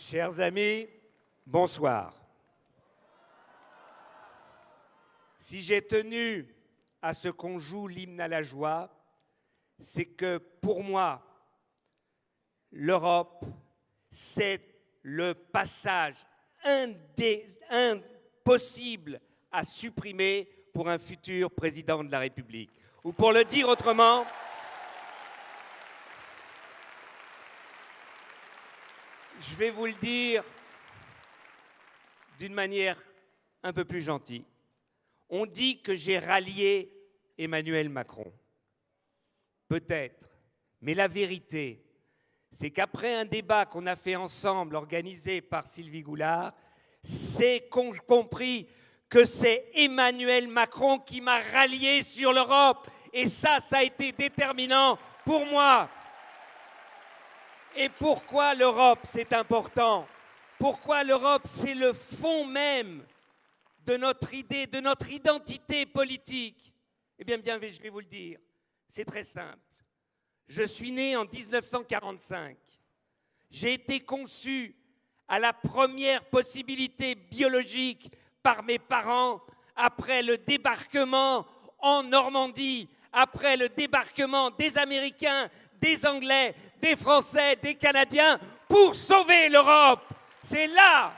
Chers amis, bonsoir. Si j'ai tenu à ce qu'on joue l'hymne à la joie, c'est que pour moi, l'Europe, c'est le passage impossible à supprimer pour un futur président de la République. Ou pour le dire autrement, je vais vous le dire d'une manière un peu plus gentille. On dit que j'ai rallié Emmanuel Macron. Peut-être. Mais la vérité, c'est qu'après un débat qu'on a fait ensemble, organisé par Sylvie Goulard, c'est compris que c'est Emmanuel Macron qui m'a rallié sur l'Europe. Et ça a été déterminant pour moi. Et pourquoi l'Europe, c'est important? Pourquoi l'Europe, c'est le fond même de notre idée, de notre identité politique? Eh bien, je vais vous le dire, c'est très simple. Je suis né en 1945. J'ai été conçu à la première possibilité biologique par mes parents après le débarquement en Normandie, après le débarquement des Américains, des Anglais, des Français, des Canadiens, pour sauver l'Europe. C'est là.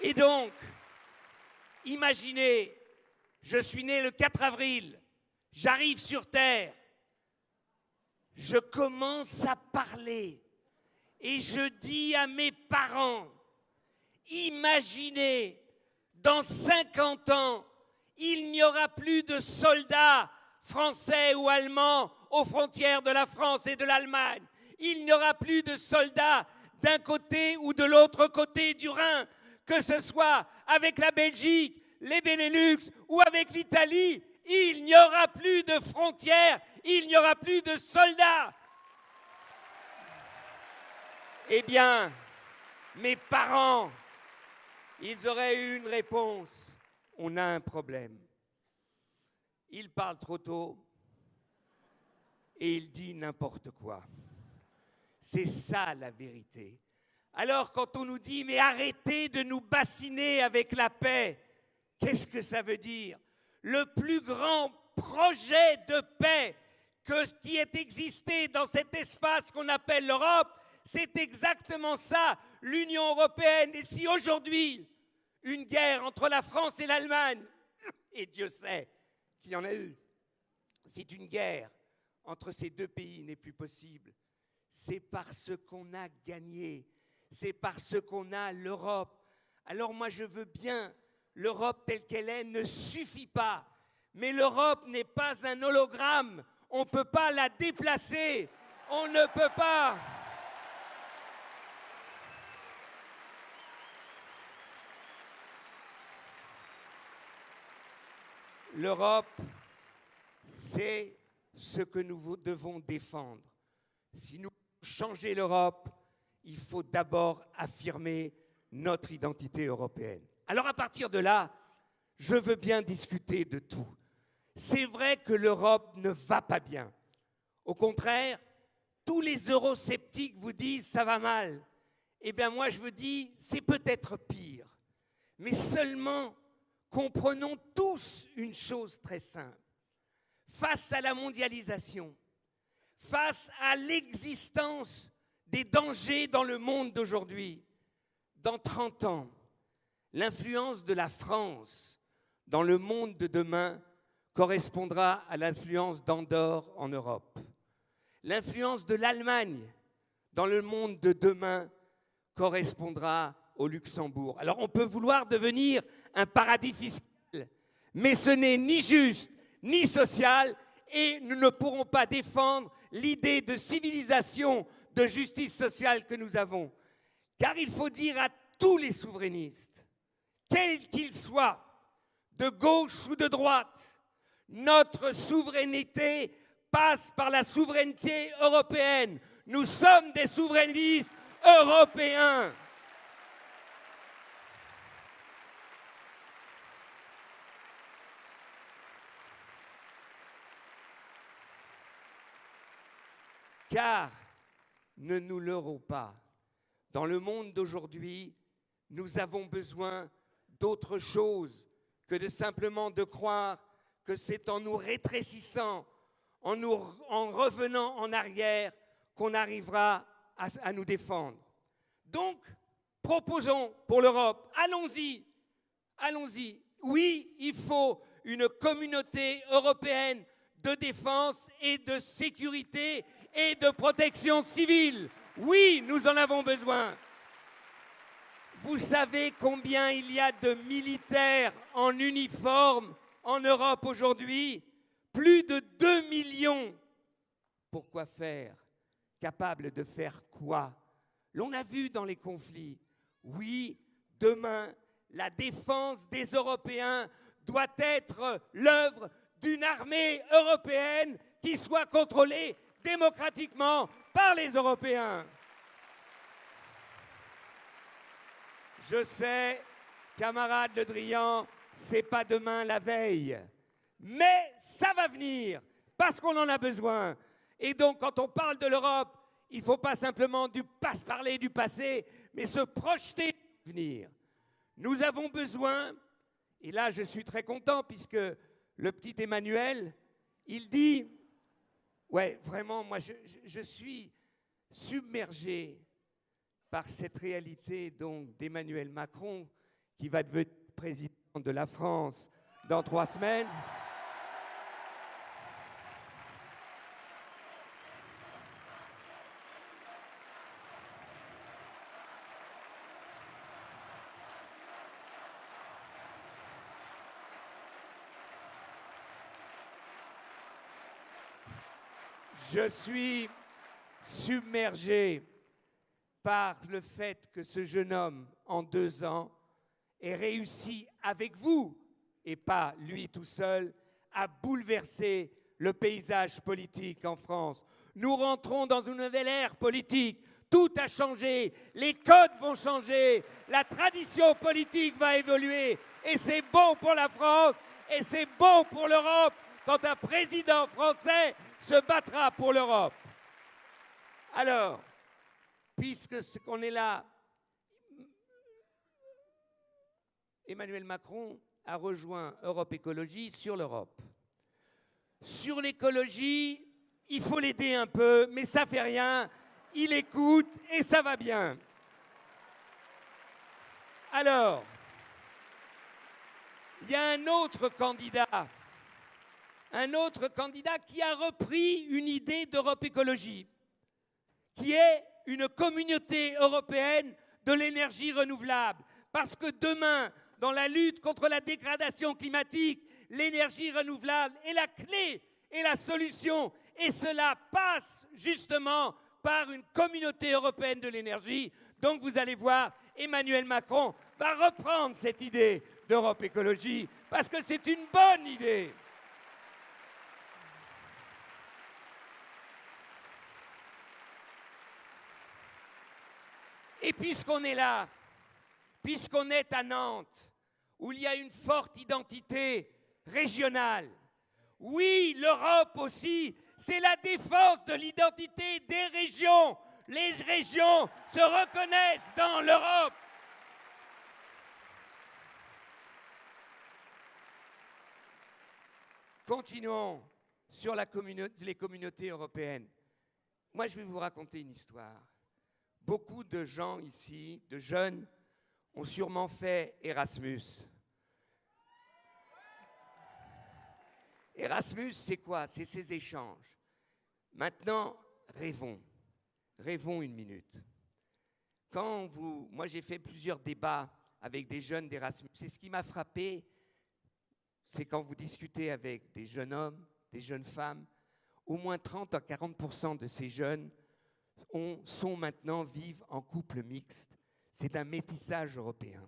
Et donc, imaginez, je suis né le 4 avril, j'arrive sur Terre, je commence à parler et je dis à mes parents, imaginez, dans 50 ans, il n'y aura plus de soldats français ou allemands aux frontières de la France et de l'Allemagne. Il n'y aura plus de soldats d'un côté ou de l'autre côté du Rhin, que ce soit avec la Belgique, les Benelux ou avec l'Italie. Il n'y aura plus de frontières, il n'y aura plus de soldats. Eh bien, mes parents, ils auraient eu une réponse. On a un problème. Il parle trop tôt et il dit n'importe quoi. C'est ça la vérité. Alors quand on nous dit « mais arrêtez de nous bassiner avec la paix », qu'est-ce que ça veut dire? Le plus grand projet de paix qui ait existé dans cet espace qu'on appelle l'Europe, c'est exactement ça, l'Union européenne. Et si aujourd'hui, une guerre entre la France et l'Allemagne, et Dieu sait qu'il y en a eu, si une guerre entre ces deux pays n'est plus possible, c'est parce qu'on a gagné, c'est parce qu'on a l'Europe. Alors moi je veux bien, l'Europe telle qu'elle est ne suffit pas, mais l'Europe n'est pas un hologramme, on ne peut pas la déplacer, on ne peut pas. L'Europe, c'est ce que nous devons défendre. Si nous voulons changer l'Europe, il faut d'abord affirmer notre identité européenne. Alors à partir de là, je veux bien discuter de tout. C'est vrai que l'Europe ne va pas bien. Au contraire, tous les eurosceptiques vous disent « ça va mal ». Eh bien moi je vous dis « c'est peut-être pire ». Mais seulement comprenons tous une chose très simple. Face à la mondialisation, face à l'existence des dangers dans le monde d'aujourd'hui, dans 30 ans, l'influence de la France dans le monde de demain correspondra à l'influence d'Andorre en Europe. L'influence de l'Allemagne dans le monde de demain correspondra au Luxembourg. Alors on peut vouloir devenir un paradis fiscal, mais ce n'est ni juste ni social et nous ne pourrons pas défendre l'idée de civilisation, de justice sociale que nous avons. Car il faut dire à tous les souverainistes, quels qu'ils soient, de gauche ou de droite, notre souveraineté passe par la souveraineté européenne. Nous sommes des souverainistes européens. Car, ne nous leurrons pas, dans le monde d'aujourd'hui, nous avons besoin d'autre chose que de simplement de croire que c'est en nous rétrécissant, en revenant en arrière, qu'on arrivera à nous défendre. Donc, proposons pour l'Europe, allons-y, allons-y. Oui, il faut une communauté européenne de défense et de sécurité et de protection civile. Oui, nous en avons besoin. Vous savez combien il y a de militaires en uniforme en Europe aujourd'hui? Plus de 2 millions. Pourquoi faire? Capable de faire quoi? L'on a vu dans les conflits. Oui, demain, la défense des Européens doit être l'œuvre d'une armée européenne qui soit contrôlée démocratiquement par les Européens. Je sais, camarade Le Drian, c'est pas demain la veille, mais ça va venir parce qu'on en a besoin. Et donc, quand on parle de l'Europe, il ne faut pas simplement parler du passé, mais se projeter dans l'avenir. Nous avons besoin, et là je suis très content puisque le petit Emmanuel, il dit, ouais, vraiment, moi je suis submergé par cette réalité donc d'Emmanuel Macron qui va devenir président de la France dans 3 semaines. Je suis submergé par le fait que ce jeune homme, en 2 ans, ait réussi avec vous, et pas lui tout seul, à bouleverser le paysage politique en France. Nous rentrons dans une nouvelle ère politique. Tout a changé, les codes vont changer, la tradition politique va évoluer, et c'est bon pour la France, et c'est bon pour l'Europe quand un président français se battra pour l'Europe. Alors, puisque ce qu'on est là, Emmanuel Macron a rejoint Europe Écologie sur l'Europe. Sur l'écologie, il faut l'aider un peu, mais ça fait rien. Il écoute et ça va bien. Alors, il y a un autre candidat qui a repris une idée d'Europe Écologie, qui est une communauté européenne de l'énergie renouvelable. Parce que demain, dans la lutte contre la dégradation climatique, l'énergie renouvelable est la clé et la solution. Et cela passe justement par une communauté européenne de l'énergie. Donc vous allez voir, Emmanuel Macron va reprendre cette idée d'Europe Écologie parce que c'est une bonne idée. Et puisqu'on est là, puisqu'on est à Nantes, où il y a une forte identité régionale, oui, l'Europe aussi, c'est la défense de l'identité des régions. Les régions se reconnaissent dans l'Europe. Continuons sur les communautés européennes. Moi, je vais vous raconter une histoire. Beaucoup de gens ici, de jeunes, ont sûrement fait Erasmus. Erasmus, c'est quoi? C'est ces échanges. Maintenant, rêvons. Rêvons une minute. Moi, j'ai fait plusieurs débats avec des jeunes d'Erasmus. Et ce qui m'a frappé, c'est quand vous discutez avec des jeunes hommes, des jeunes femmes, au moins 30 à 40% de ces jeunes vivent en couple mixte. C'est un métissage européen.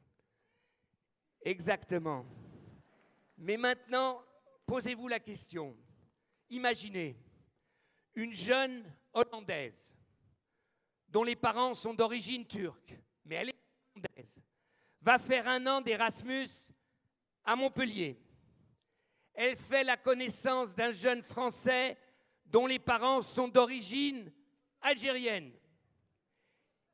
Exactement. Mais maintenant, posez-vous la question. Imaginez une jeune Hollandaise dont les parents sont d'origine turque, mais elle est hollandaise, va faire 1 an d'Erasmus à Montpellier. Elle fait la connaissance d'un jeune Français dont les parents sont d'origine algérienne.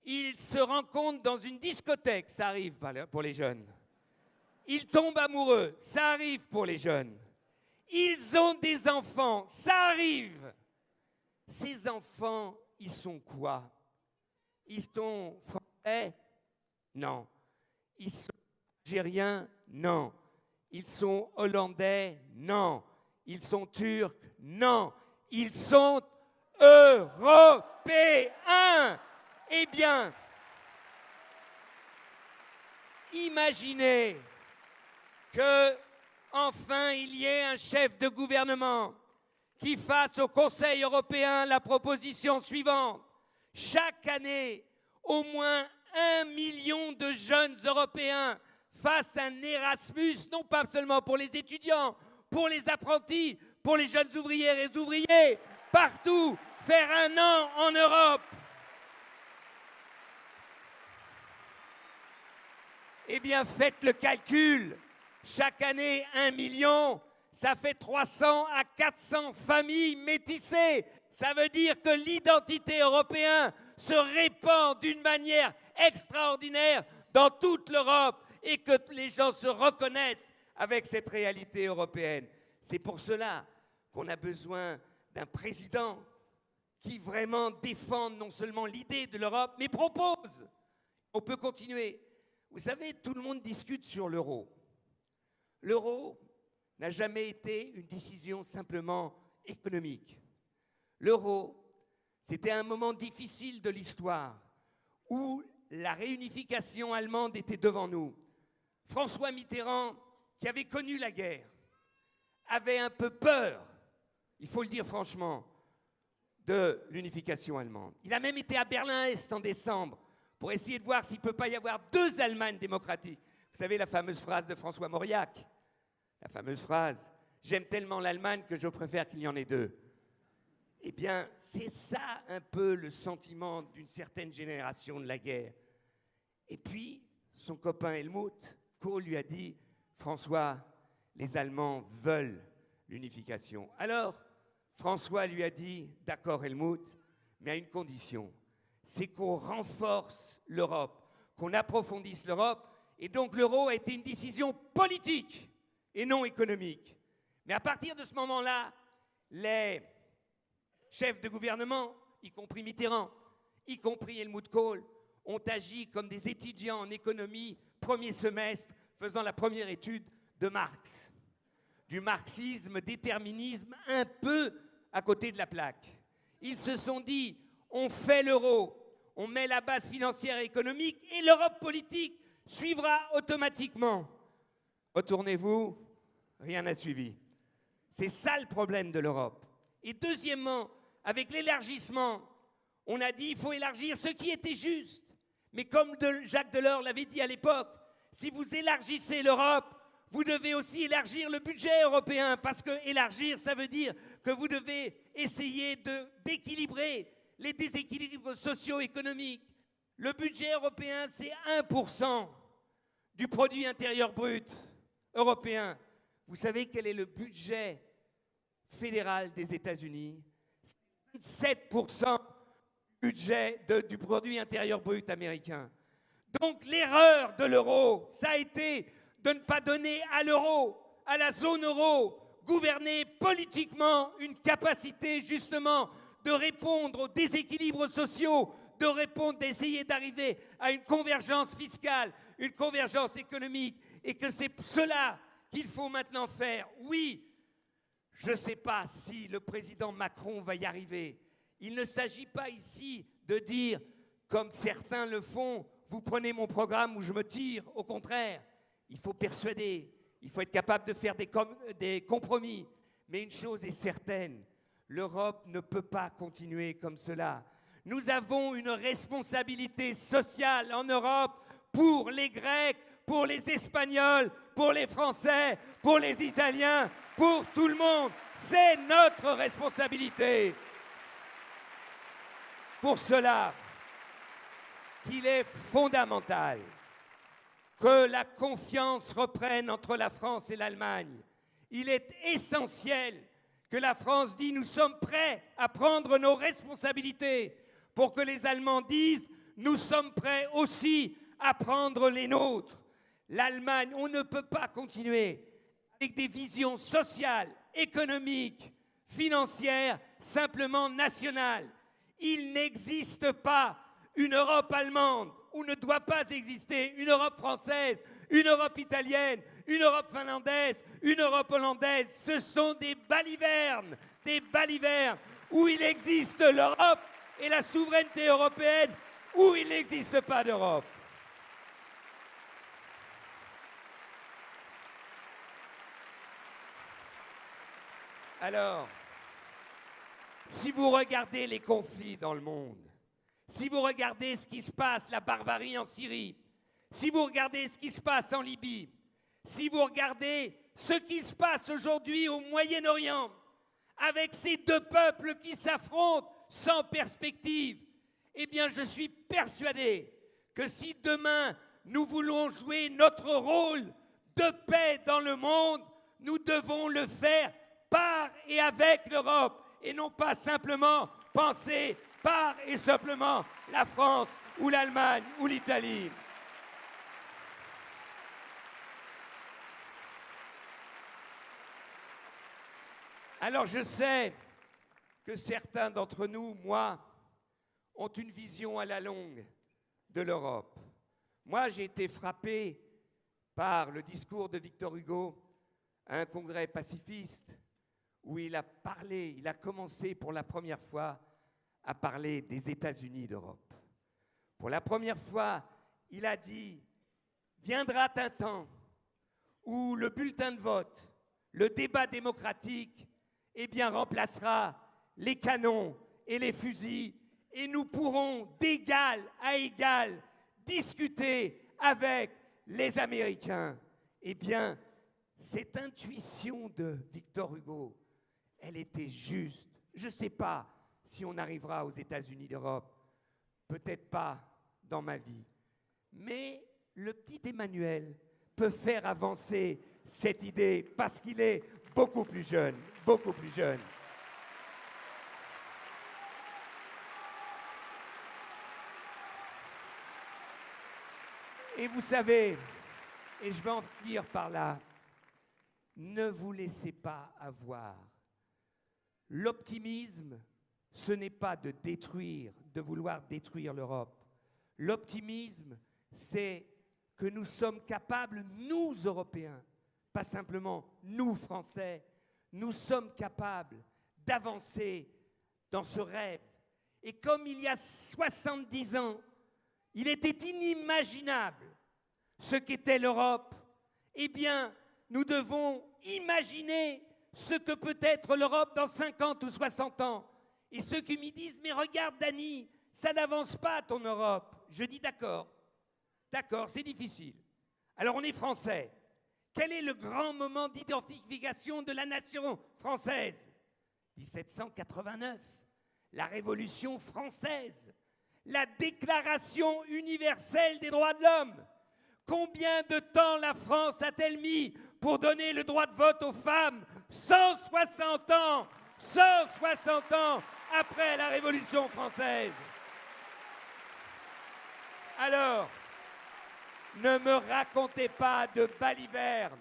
Ils se rencontrent dans une discothèque, ça arrive pour les jeunes. Ils tombent amoureux, ça arrive pour les jeunes. Ils ont des enfants, ça arrive. Ces enfants, ils sont quoi? Ils sont français? Non. Ils sont algériens? Non. Ils sont hollandais? Non. Ils sont turcs? Non. Ils sont européens. Eh bien, imaginez que enfin il y ait un chef de gouvernement qui fasse au Conseil européen la proposition suivante. Chaque année, au moins 1 million de jeunes Européens fassent un Erasmus, non pas seulement pour les étudiants, pour les apprentis, pour les jeunes ouvrières et ouvriers, partout, faire 1 an en Europe. Eh bien, faites le calcul. Chaque année, 1 million, ça fait 300 à 400 familles métissées. Ça veut dire que l'identité européenne se répand d'une manière extraordinaire dans toute l'Europe et que les gens se reconnaissent avec cette réalité européenne. C'est pour cela qu'on a besoin d'un président qui vraiment défende non seulement l'idée de l'Europe, mais propose. On peut continuer. Vous savez, tout le monde discute sur l'euro. L'euro n'a jamais été une décision simplement économique. L'euro, c'était un moment difficile de l'histoire où la réunification allemande était devant nous. François Mitterrand, qui avait connu la guerre, avait un peu peur, il faut le dire franchement, de l'unification allemande. Il a même été à Berlin-Est en décembre pour essayer de voir s'il ne peut pas y avoir 2 Allemagnes démocratiques. Vous savez la fameuse phrase de François Mauriac, la fameuse phrase « J'aime tellement l'Allemagne que je préfère qu'il y en ait 2 ». Eh bien, c'est ça un peu le sentiment d'une certaine génération de la guerre. Et puis, son copain Helmut Kohl lui a dit « François, les Allemands veulent l'unification ». Alors, François lui a dit « D'accord Helmut, mais à une condition, c'est qu'on renforce l'Europe, qu'on approfondisse l'Europe. » Et donc l'euro a été une décision politique et non économique. Mais à partir de ce moment-là, les chefs de gouvernement, y compris Mitterrand, y compris Helmut Kohl, ont agi comme des étudiants en économie, premier semestre, faisant la première étude de Marx. Du marxisme, déterminisme, un peu à côté de la plaque. Ils se sont dit, on fait l'euro, on met la base financière et économique et l'Europe politique suivra automatiquement. Retournez-vous, rien n'a suivi. C'est ça le problème de l'Europe. Et deuxièmement, avec l'élargissement, on a dit qu'il faut élargir ce qui était juste. Mais comme Jacques Delors l'avait dit à l'époque, si vous élargissez l'Europe, vous devez aussi élargir le budget européen, parce que élargir, ça veut dire que vous devez essayer d'équilibrer les déséquilibres socio-économiques. Le budget européen, c'est 1% du produit intérieur brut européen. Vous savez quel est le budget fédéral des États-Unis? 7% du budget du produit intérieur brut américain. Donc l'erreur de l'euro, ça a été de ne pas donner à l'euro, à la zone euro, gouverner politiquement une capacité justement de répondre aux déséquilibres sociaux, de répondre, d'essayer d'arriver à une convergence fiscale, une convergence économique, et que c'est cela qu'il faut maintenant faire. Oui, je ne sais pas si le président Macron va y arriver. Il ne s'agit pas ici de dire, comme certains le font, vous prenez mon programme ou je me tire. Au contraire, il faut persuader, il faut être capable de faire des compromis. Mais une chose est certaine, l'Europe ne peut pas continuer comme cela. Nous avons une responsabilité sociale en Europe pour les Grecs, pour les Espagnols, pour les Français, pour les Italiens, pour tout le monde. C'est notre responsabilité. Pour cela qu'il est fondamental que la confiance reprenne entre la France et l'Allemagne. Il est essentiel que la France dise « Nous sommes prêts à prendre nos responsabilités pour que les Allemands disent « Nous sommes prêts aussi à prendre les nôtres ». L'Allemagne, on ne peut pas continuer avec des visions sociales, économiques, financières, simplement nationales. Il n'existe pas une Europe allemande, ou ne doit pas exister une Europe française, une Europe italienne, une Europe finlandaise, une Europe hollandaise. Ce sont des balivernes où il existe l'Europe et la souveraineté européenne, où il n'existe pas d'Europe. Alors, si vous regardez les conflits dans le monde, si vous regardez ce qui se passe, la barbarie en Syrie, si vous regardez ce qui se passe en Libye, si vous regardez ce qui se passe aujourd'hui au Moyen-Orient, avec ces deux peuples qui s'affrontent sans perspective, eh bien je suis persuadé que si demain nous voulons jouer notre rôle de paix dans le monde, nous devons le faire par et avec l'Europe et non pas simplement penser par et simplement la France ou l'Allemagne ou l'Italie. Alors je sais que certains d'entre nous, moi, ont une vision à la longue de l'Europe. Moi, j'ai été frappé par le discours de Victor Hugo à un congrès pacifiste où il a commencé pour la première fois à parler des États-Unis d'Europe. Pour la première fois, il a dit « Viendra un temps où le bulletin de vote, le débat démocratique, eh bien, remplacera les canons et les fusils et nous pourrons d'égal à égal discuter avec les Américains. » Eh bien, cette intuition de Victor Hugo, elle était juste. Je ne sais pas si on arrivera aux États-Unis d'Europe, peut-être pas dans ma vie, mais le petit Emmanuel peut faire avancer cette idée parce qu'il est beaucoup plus jeune, beaucoup plus jeune. Et vous savez, et je vais en finir par là, ne vous laissez pas avoir. L'optimisme, ce n'est pas de détruire, de vouloir détruire l'Europe. L'optimisme, c'est que nous sommes capables, nous Européens, pas simplement nous Français, nous sommes capables d'avancer dans ce rêve. Et comme il y a 70 ans, il était inimaginable ce qu'était l'Europe, eh bien, nous devons imaginer ce que peut être l'Europe dans 50 ou 60 ans. Et ceux qui me disent « Mais regarde, Dany, ça n'avance pas ton Europe », je dis « D'accord, d'accord, c'est difficile. Alors on est français. Quel est le grand moment d'identification de la nation française ? 1789, la Révolution française, la Déclaration universelle des droits de l'homme. Combien de temps la France a-t-elle mis pour donner le droit de vote aux femmes ? 160 ans 160 ans après la Révolution française. Alors, ne me racontez pas de balivernes.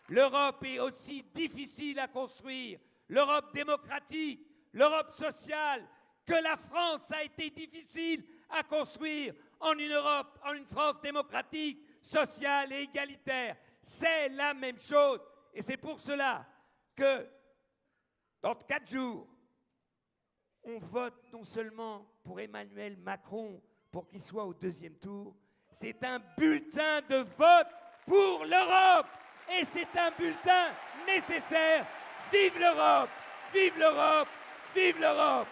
L'Europe est aussi difficile à construire. L'Europe démocratique, l'Europe sociale, que la France a été difficile à construire en une Europe, en une France démocratique, sociale et égalitaire. C'est la même chose. Et c'est pour cela que, dans 4 jours, on vote non seulement pour Emmanuel Macron, pour qu'il soit au 2e tour, c'est un bulletin de vote pour l'Europe. Et c'est un bulletin nécessaire. Vive l'Europe! Vive l'Europe! Vive l'Europe!